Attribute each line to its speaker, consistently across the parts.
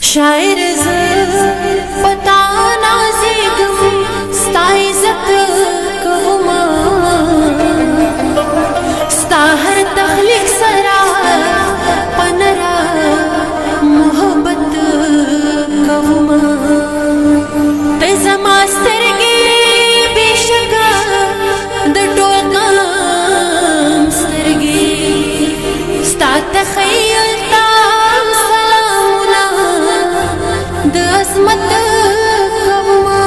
Speaker 1: शायर पता नाज़िक स्ता इज़्ज़त कहूमा स्ता हर तख्लीक सरा पनरा मोहब्बत कहूमा ते ज़मा स्तरगी बेशका द टोक़ाम स्तरगी स्ता तख़य्युल मत कहूमा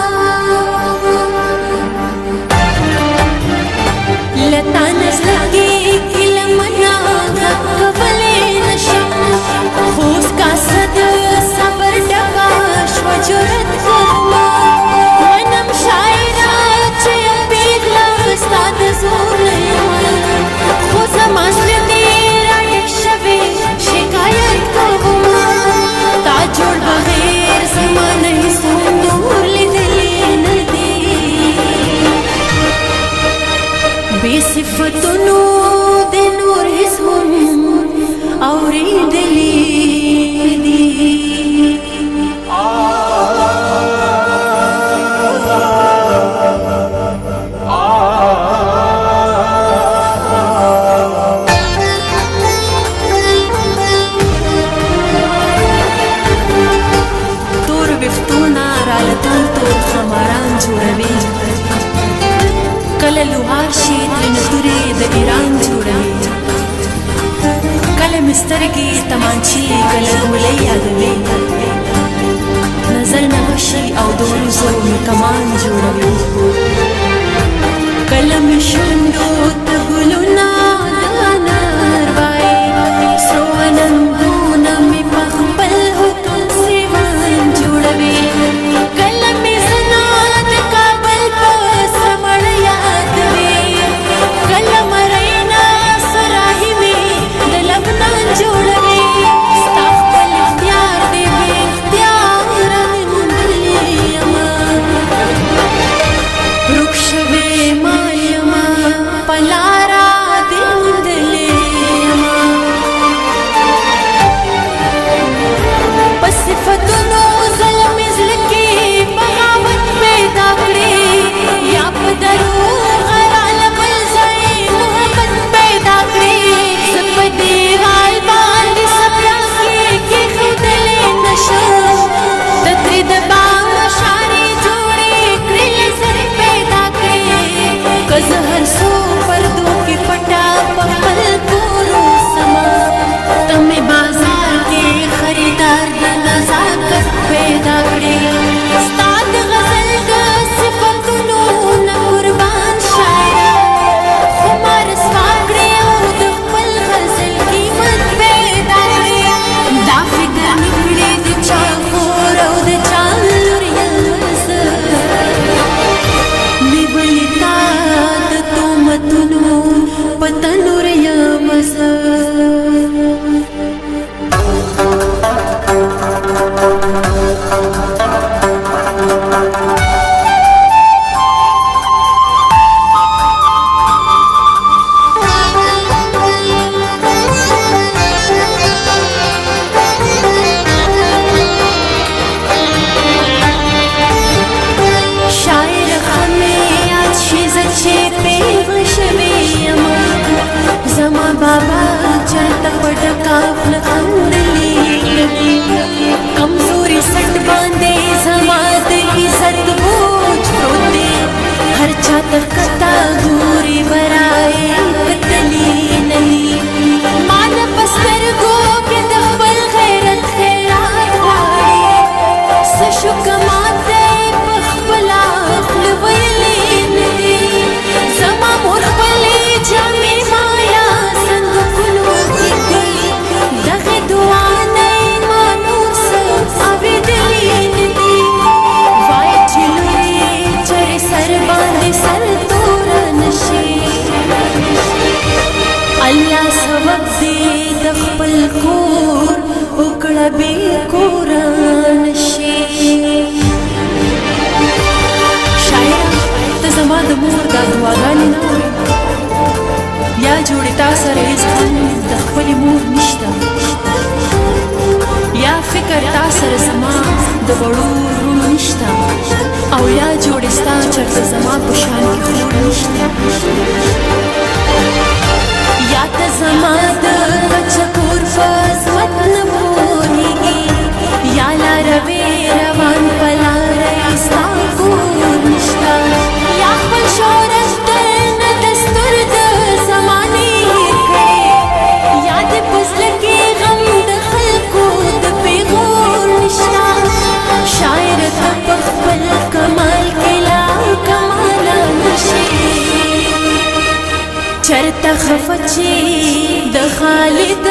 Speaker 1: लता नज़लगी किलमना कबले नशम खूस का सद सबर डकाश वजुरत कहूमा वनम शायरा चे बिगला स्ताद जोर खूस मस्त तेरा शबे शिकायत कहूमा ताजुड़ बगैर नहीं सुंदूर बेसिफतुनु दे नूर हिस्म औरी दिली कल लुहार क्षेत्र नतुरे द ईरान जोड़े कल मिस्तरगी तमांची कल गोले यादवे नजर नवशी और दोनों में कमान जोड़े कल मिशुंडो तगुलुना दानर बाए सोवनंदू नमी पखपल हुक्म सेवन जोड़े कल मिज़नात काबल पर समड़ याद कल मरैना सराही में दलबनान जोड़े स्ताफल इख्तियार दे बेख्तियार मुंदलियमा रुखशवे मायमा تا سره زما د وړو وروڼو نشته او یا جوړې ستا چېرته زما په شان کې خور نشته یا ته زما د کچه کور په عظمت نه پوهېږې یا لاروې روان په لاره یې ستا کور نشته یا خپل شهرت درنه دستور د زمانې هېر کړې یا دې په زړه کې غم د خلکو د پیغور نشته شاعر ته په خپل کمال کې لا کماله نشې چرته خفه چې د خالد